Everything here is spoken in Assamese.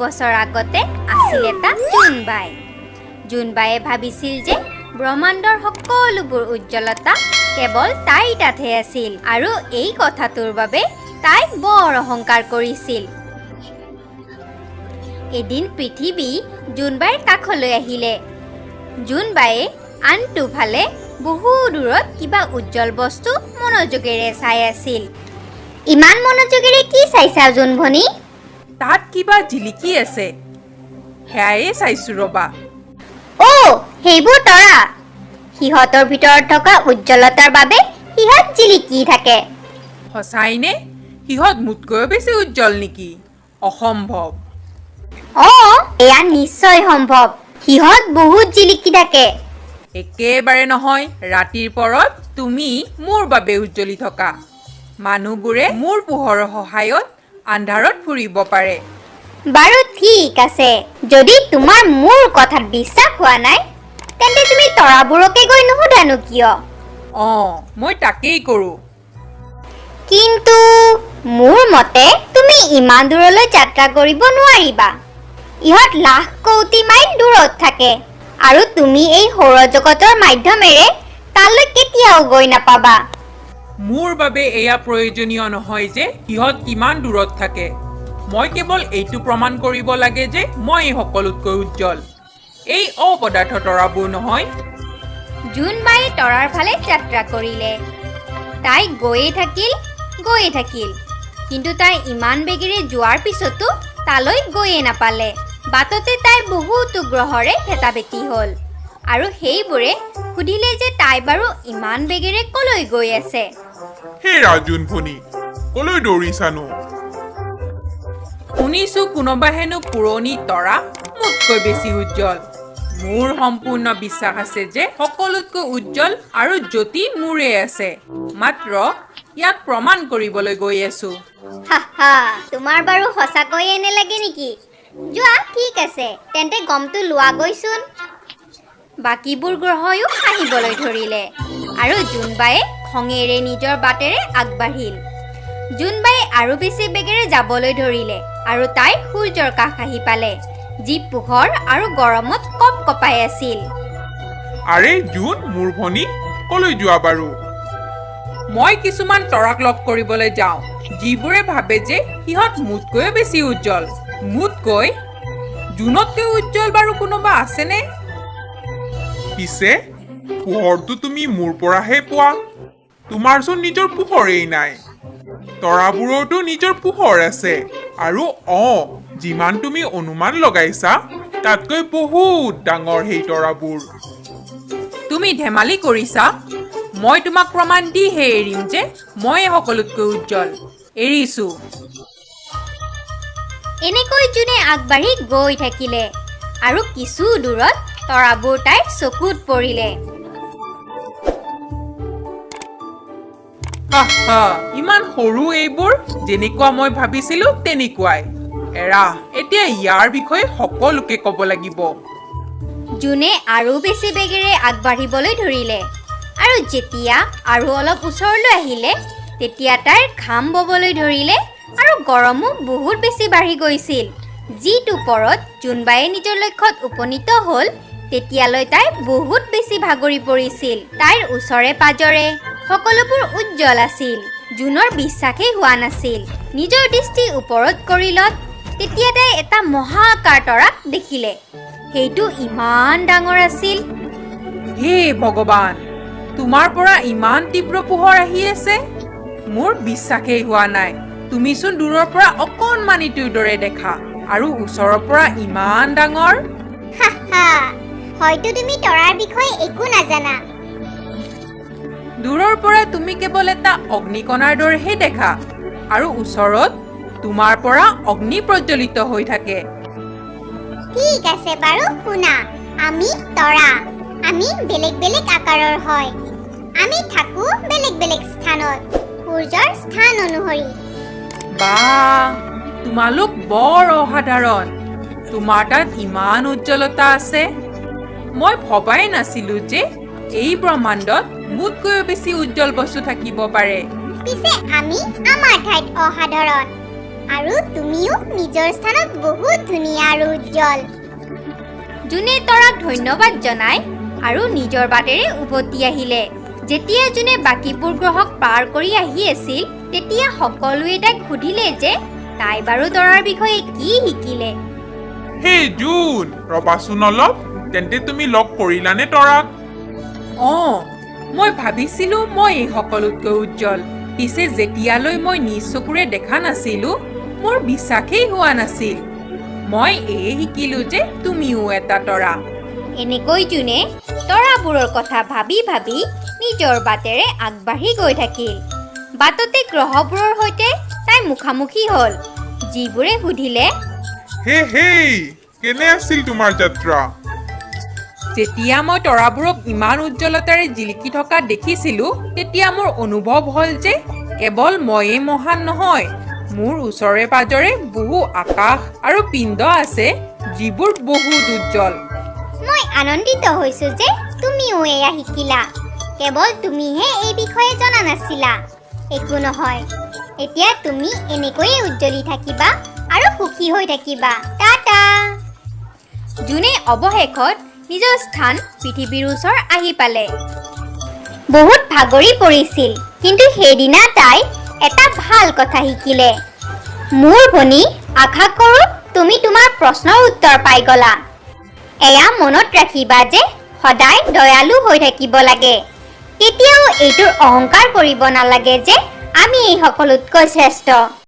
বছৰ আগতে আছিল এটা জোনবাই। জোনবায়ে ভাবিছিল যে ব্ৰহ্মাণ্ডৰ সকলোবোৰ উজ্জ্বলতা কেৱল তাইৰ তাতহে আছিল আৰু এই কথাটোৰ বাবে তাই বৰ অহংকাৰ কৰিছিল। এদিন পৃথিৱী জোনবাইৰ কাষলৈ আহিলে। জোনবায়ে আনটো ফালে বহু দূৰত কিবা উজ্জ্বল বস্তু মনোযোগেৰে চাই আছিল। ইমান মনোযোগেৰে কি চাইছা জোনভনী? তাত কিবা জিলিকি আছে, সেয়াই চাইছো ৰবা। অ' সেইবোৰ তৰা। সিহঁতৰ ভিতৰত থকা উজ্জ্বলতাৰ বাবে সিহঁত জিলিকি থাকে। সঁচাইনে? সিহঁত মোতকৈও বেছি উজ্জ্বল নেকি? অসম্ভৱ। অ' এয়া নিশ্চয় সম্ভৱ। সিহঁত বহুত জিলিকি থাকে। একেবাৰে নহয়, ৰাতিৰ পৰত তুমি মোৰ বাবে উজ্জ্বলি থকা। মানুহবোৰে মোৰ পোহৰৰ সহায়ত আন্ধাৰত ফুৰিব পাৰে। বাৰু ঠিক আছে, যদি তোমাৰ মোৰ কথাত বিশ্বাস হোৱা নাই তেন্তে তুমি তৰাবোৰকে গৈ নুসুধানো কিয়? মই তাকেই কৰোঁ। কিন্তু মোৰ মতে তুমি ইমান দূৰলৈ যাত্ৰা কৰিব নোৱাৰিবা। ইহঁত লাখ কোটি মাইল দূৰত থাকে আৰু তুমি এই সৌৰজগতৰ মাধ্যমেৰে তালৈ কেতিয়াও গৈ নাপাবা। মোৰ বাবে এয়া প্ৰয়োজনীয় নহয় যে সিহঁত কিমান দূৰত থাকে। মই কেৱল এইটো প্ৰমাণ কৰিব লাগে যে মই সকলোতকৈ উজ্জ্বল। এই অপদাৰ্থ তৰাবোৰ নহয়। জোনবায়ে তৰাৰ ফালে যাত্ৰা কৰিলে। তাই গৈয়ে থাকিল, কিন্তু তাই ইমান বেগেৰে যোৱাৰ পিছতো তালৈ গৈয়ে নাপালে। বাটতে তাই বহুতো গ্ৰহৰে ভেটাভেটি হ'ল আৰু সেইবোৰে সুধিলে যে তাই বাৰু ইমান বেগেৰে কলৈ গৈ আছে। হেৰা জোনভনী, কলৈ দৌৰিছানো? শুনিছো কোনোবা হেনো পুৰণি তৰা মোতকৈ বেছি উজ্জ্বল। মোৰ সম্পূৰ্ণ বিশ্বাস আছে যে সকলোতকৈ উজ্জ্বল আৰু জ্যোতি মোৰে আছে। মাত্ৰ ইয়াক প্ৰমাণ কৰিবলৈ গৈ আছো। তোমাৰ বাৰু সঁচাকৈয়ে এনে লাগে নেকি? যোৱা, ঠিক আছে, তেন্তে গমটো লোৱা গৈচোন। বাকীবোৰ গ্ৰহয়ো হাঁহিবলৈ ধৰিলে আৰু জোনবায়ে খঙেৰে নিজৰ বাটেৰে আগবাঢ়িল। জোনবায়ে আৰু বেছি বেগেৰে যাবলৈ ধৰিলে আৰু তাই সূৰ্যৰ কাষ আহি পালে, যি পোহৰ আৰু গৰমত কঁপকঁপাই আছিল। আৰে জোন, মোৰ ভনী, কলৈ যোৱা বাৰু? মই কিছুমান তৰাক লগ কৰিবলৈ যাওঁ, যিবোৰে ভাবে যে সিহঁত মোতকৈও বেছি উজ্জ্বল। মোতকৈ জোনতকৈ উজ্জ্বল বাৰু কোনোবা আছেনে? পিছে পোহৰটো তুমি মোৰ পৰাহে পোৱা। তোমাৰচোন নিজৰ পোহৰেই নাই। তৰাবোৰতো নিজৰ পোহৰ আছে আৰু যিমান তুমি অনুমান লগাইছা তাতকৈ বহুত ডাঙৰ সেই তৰাবোৰ। তুমি ধেমালি কৰিছা? মই তোমাক প্ৰমাণ দিহে এৰিম যে মই সকলোতকৈ উজ্জ্বল। এৰিছো। এনেকৈ জোনে আগবাঢ়ি গৈ থাকিলে আৰু কিছু দূৰত তৰাবোৰ তাইৰ চকুত পৰিলে। ইমান সৰু এইবোৰ, যেনেকুৱা মই ভাবিছিলো তেনেকুৱাই। এৰা, এতিয়া ইয়াৰ বিষয়ে সকলোকে ক'ব লাগিব। জোনে আৰু বেছি বেগেৰে আগবাঢ়িবলৈ ধৰিলে আৰু যেতিয়া আৰু অলপ ওচৰলৈ আহিলে তেতিয়া তাইৰ ঘাম ববলৈ ধৰিলে আৰু গৰমো বহুত বেছি বাঢ়ি গৈছিল। যিটো পৰত জোনবায়ে নিজৰ লক্ষ্যত উপনীত হ'ল তেতিয়ালৈ তাই বহুত বেছি ভাগৰি পৰিছিল। তাইৰ ওচৰে পাজৰে সকলোবোৰ উজ্জ্বল আছিল। জোনৰ বিশ্বাসেই হোৱা নাছিল। নিজৰ দৃষ্টি ওপৰত কৰিলত তেতিয়া তাই এটা মহাকাৰ তৰাক দেখিলে। সেইটো ইমান ডাঙৰ আছিল। হে ভগৱান, তোমাৰ পৰা ইমান তীব্ৰ পোহৰ আহি আছে, মোৰ বিশ্বাসেই হোৱা নাই। তুমিচোন দূৰৰ পৰা অকণমানিটোৰ দৰে দেখা আৰু ওচৰৰ পৰা ইমান ডাঙৰ। হয়তো তুমি তৰাৰ বিষয়ে একো নাজানা। দূৰৰ পৰা তুমি কেৱল এটা অগ্নিকণাৰ দৰেহে দেখা আৰু ওচৰত তোমাৰ পৰা অগ্নি প্ৰজ্বলিত হৈ থাকে। ঠিক আছে বাৰু, শুনা। আমি তৰা। আমি বেলেগ বেলেগ আকাৰৰ হয়। আমি থাকো বেলেগ বেলেগ স্থানত, সূৰ্যৰ স্থান অনুসৰি। বাহ, তোমালোক বৰ অসাধাৰণ। তোমাৰ তাত ইমান উজ্জ্বলতা আছে। মই ভবাই নাছিলো যে এই ব্ৰহ্মাণ্ডত মোতকৈও বেছি উজ্জ্বল বস্তু থাকিব পাৰে। পিছে আমি আমাৰ ঠাইত অসাধাৰণ। আৰু তুমিও নিজৰ স্থানত বহুত ধুনীয়া আৰু উজ্জ্বল। জোনে তৰাক ধন্যবাদ জনাই আৰু নিজৰ বাটেৰে উভতি আহিলে। যেতিয়া জোনে বাকীবোৰ গ্ৰহক পাৰ কৰি আহি আছিল তেতিয়া সকলোৱে তাইক সুধিলে যে তাই বাৰু তৰাৰ বিষয়ে কি শিকিলে। হে জোন, ৰবাচোন অলপ, তেন্তে তুমি লগ কৰিলানে তৰাক? মই ভাবিছিলোঁ মই এই সকলোতকৈ উজ্জ্বল। পিছে যেতিয়ালৈ মই নিজ চকুৰে দেখা নাছিলোঁ মোৰ বিশ্বাসেই হোৱা নাছিল। মই এয়ে শিকিলোঁ যে তুমিও এটা তৰা। এনেকৈ জোনে তৰাবোৰৰ কথা ভাবি ভাবি নিজৰ বাটেৰে আগবাঢ়ি গৈ থাকিল। বাটতে গ্ৰহবোৰৰ সৈতে তাই মুখামুখি হ'ল, যিবোৰে সুধিলে, হেই, কেনে আছিল তোমাৰ যাত্ৰা? যেতিয়া মই তৰাবোৰক ইমান উজ্জ্বলতাৰে জিলিকি থকা দেখিছিলোঁ তেতিয়া মোৰ অনুভৱ হ'ল যে কেৱল ময়েই মহান নহয়, মোৰ ওচৰে পাজৰে বহু আকাশ আৰু পিণ্ড আছে যিবোৰ বহুত উজ্জ্বল। মই আনন্দিত হৈছোঁ যে তুমিও এয়া শিকিলা। কেৱল তুমিহে এই বিষয়ে জনা নাছিলা। একো নহয়, এতিয়া তুমি এনেকৈয়ে উজ্জ্বলি থাকিবা আৰু সুখী হৈ থাকিবা। টাটা। জোনে অৱশেষত নিজৰ স্থান পৃথিৱীৰ ওচৰ আহি পালে। বহুত ভাগৰি পৰিছিল, কিন্তু সেইদিনা তাই এটা ভাল কথা শিকিলে। মোৰ ভনী, আশা কৰোঁ তুমি তোমাৰ প্ৰশ্নৰ উত্তৰ পাই গলা। এয়া মনত ৰাখিবা যে সদায় দয়ালু হৈ থাকিব লাগে। কেতিয়াও এইটোৰ অহংকাৰ কৰিব নালাগে যে আমি এই সকলোতকৈ শ্ৰেষ্ঠ।